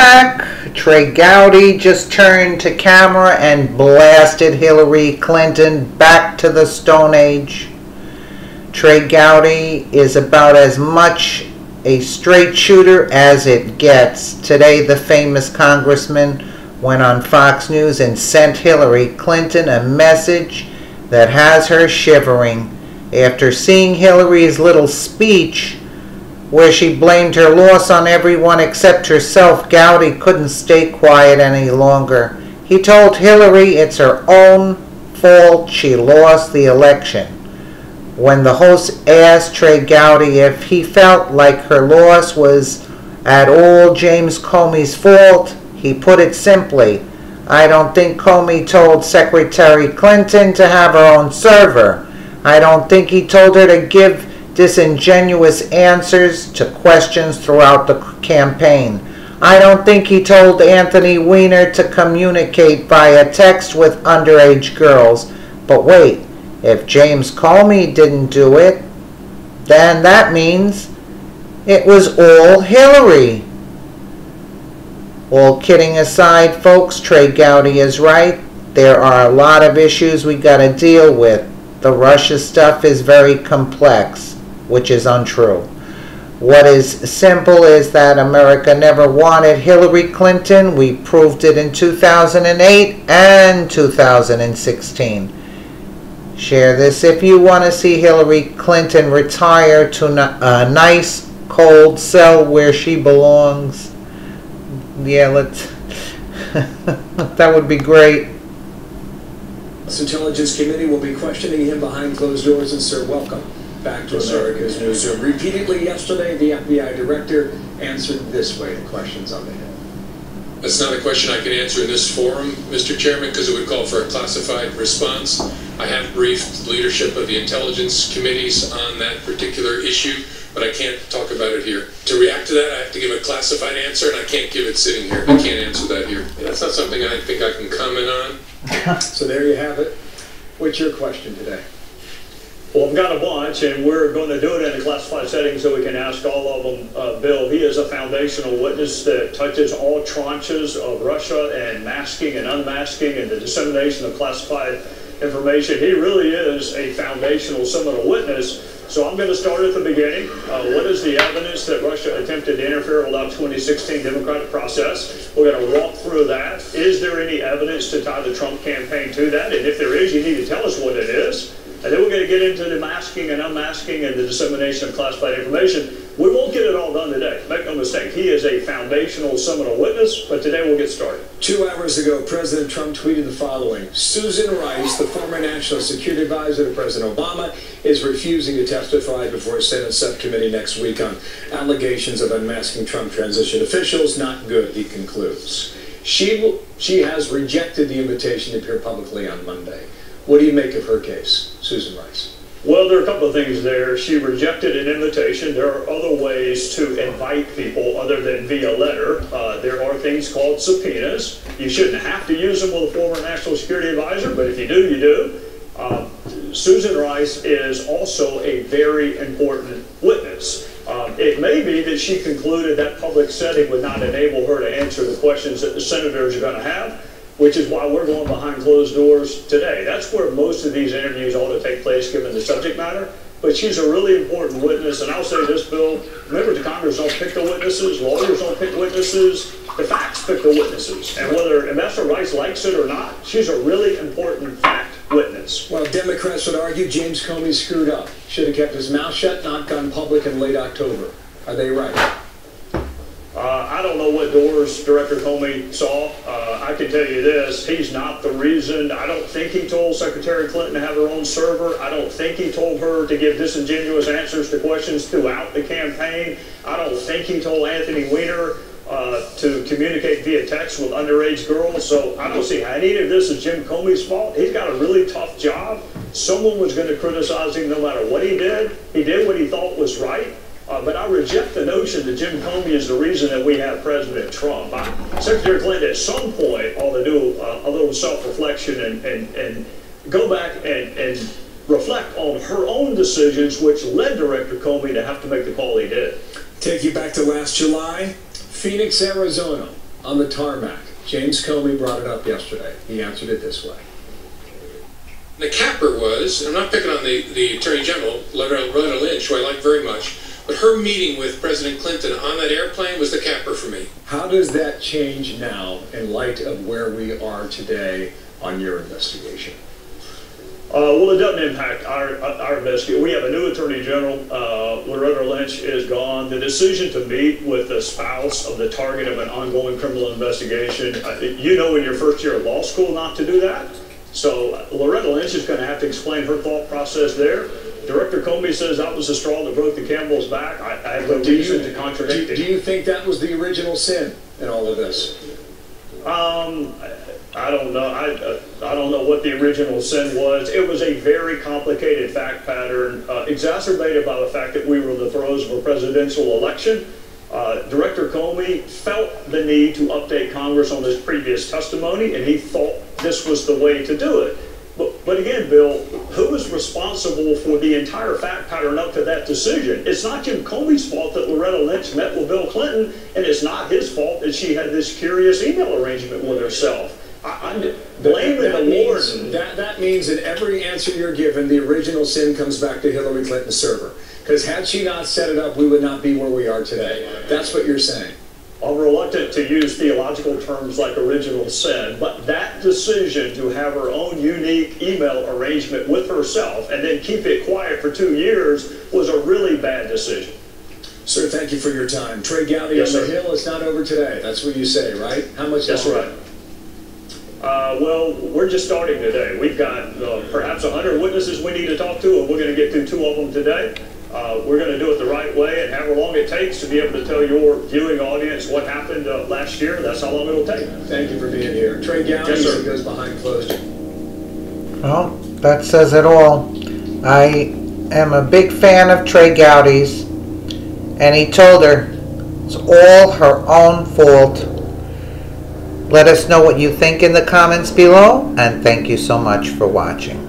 back. Trey Gowdy just turned to camera and blasted Hillary Clinton back to the Stone Age. Trey Gowdy is about as much a straight shooter as it gets. Today, the famous congressman went on Fox News and sent Hillary Clinton a message that has her shivering. After seeing Hillary's little speech where she blamed her loss on everyone except herself, Gowdy couldn't stay quiet any longer. He told Hillary it's her own fault she lost the election. When the host asked Trey Gowdy if he felt like her loss was at all James Comey's fault, he put it simply, "I don't think Comey told Secretary Clinton to have her own server. I don't think he told her to give disingenuous answers to questions throughout the campaign. I don't think he told Anthony Weiner to communicate via text with underage girls. But wait, if James Comey didn't do it, then that means it was all Hillary." All kidding aside, folks, Trey Gowdy is right. There are a lot of issues we got to deal with. The Russia stuff is very complex, which is untrue. What is simple is that America never wanted Hillary Clinton. We proved it in 2008 and 2016. Share this if you want to see Hillary Clinton retire to a nice cold cell where she belongs. Yeah, let's. That would be great. The Intelligence Committee will be questioning him behind closed doors. And sir, welcome back to America's Newsroom. Repeatedly yesterday, the FBI director answered this way to questions on the Hill. That's not a question I can answer in this forum, Mr. Chairman, because it would call for a classified response. I have briefed the leadership of the intelligence committees on that particular issue, but I can't talk about it here. To react to that, I have to give a classified answer, and I can't give it sitting here. I can't answer that here. That's not something I think I can comment on. So there you have it. What's your question today? Well, I've got a bunch, and we're going to do it in a classified setting so we can ask all of them. Bill, he is a foundational witness that touches all tranches of Russia and masking and unmasking and the dissemination of classified information. He really is a foundational seminal witness. So I'm going to start at the beginning. What is the evidence that Russia attempted to interfere with the 2016 democratic process? We're going to walk through that. Is there any evidence to tie the Trump campaign to that? And if there is, you need to tell us what it is. And then we're going to get into the masking and unmasking and the dissemination of classified information. We won't get it all done today. Make no mistake. He is a foundational seminal witness, but today we'll get started. 2 hours ago, President Trump tweeted the following. Susan Rice, the former National Security Advisor to President Obama, is refusing to testify before a Senate subcommittee next week on allegations of unmasking Trump transition officials. Not good, he concludes. She has rejected the invitation to appear publicly on Monday. What do you make of her case, Susan Rice? Well, there are a couple of things there. She rejected an invitation. There are other ways to invite people other than via letter. There are things called subpoenas. You shouldn't have to use them with a former national security advisor, but if you do, you do. Susan Rice is also a very important witness. It may be that she concluded that public setting would not enable her to answer the questions that the senators are going to have, which is why we're going behind closed doors today. That's where most of these interviews ought to take place, given the subject matter. But she's a really important witness, and I'll say this, Bill. Members of Congress don't pick the witnesses. Lawyers don't pick witnesses. The facts pick the witnesses. And whether Ambassador Rice likes it or not, she's a really important fact witness. Well, Democrats would argue James Comey screwed up. Should have kept his mouth shut, not gone public in late October. Are they right? I don't know what doors Director Comey saw. I can tell you this, he's not the reason. I don't think he told Secretary Clinton to have her own server. I don't think he told her to give disingenuous answers to questions throughout the campaign. I don't think he told Anthony Weiner to communicate via text with underage girls. So I don't see how any of this is Jim Comey's fault. He's got a really tough job. Someone was going to criticize him no matter what he did. He did what he thought was right. But I reject the notion that Jim Comey is the reason that we have President Trump. Secretary Clinton at some point ought to do a little self-reflection and go back and reflect on her own decisions, which led Director Comey to have to make the call he did. Take you back to last July, Phoenix, Arizona. on the tarmac. James Comey brought it up yesterday. He answered it this way. The capper was, and I'm not picking on the Attorney General, Loretta Lynch, who I like very much, but her meeting with President Clinton on that airplane was the capper for me. How does that change now in light of where we are today on your investigation? Well, it doesn't impact our investigation. We have a new Attorney General. Loretta Lynch is gone. The decision to meet with the spouse of the target of an ongoing criminal investigation, you know in your first year of law school not to do that. So Loretta Lynch is going to have to explain her thought process there. Director Comey says that was the straw that broke the camel's back. I have no reason to contradict it. Do you think that was the original sin in all of this? I don't know. I don't know what the original sin was. It was a very complicated fact pattern, exacerbated by the fact that we were in the throes of a presidential election. Director Comey felt the need to update Congress on his previous testimony, and he thought this was the way to do it. But again, Bill, who is responsible for the entire fact pattern up to that decision? It's not Jim Comey's fault that Loretta Lynch met with Bill Clinton, and it's not his fault that she had this curious email arrangement with herself. I'm blaming the warden. That means in every answer you're given, the original sin comes back to Hillary Clinton's server. Because had she not set it up, we would not be where we are today. That's what you're saying. I'm reluctant to use theological terms like original sin, but that decision to have her own unique email arrangement with herself and then keep it quiet for 2 years was a really bad decision. Sir, thank you for your time. Trey Gowdy Yes, on the sir. Hill, it's not over today. That's what you say, right? How much That's longer? right. Well, we're just starting today. We've got perhaps 100 witnesses we need to talk to, and we're going to get through 2 of them today. We're going to do it the right way, and however long it takes to be able to tell your viewing audience what happened last year, that's how long it'll take. Thank you for being here. Trey Gowdy, Yes, sir. goes behind closed. Well, that says it all. I am a big fan of Trey Gowdy's, and he told her it's all her own fault. Let us know what you think in the comments below, and thank you so much for watching.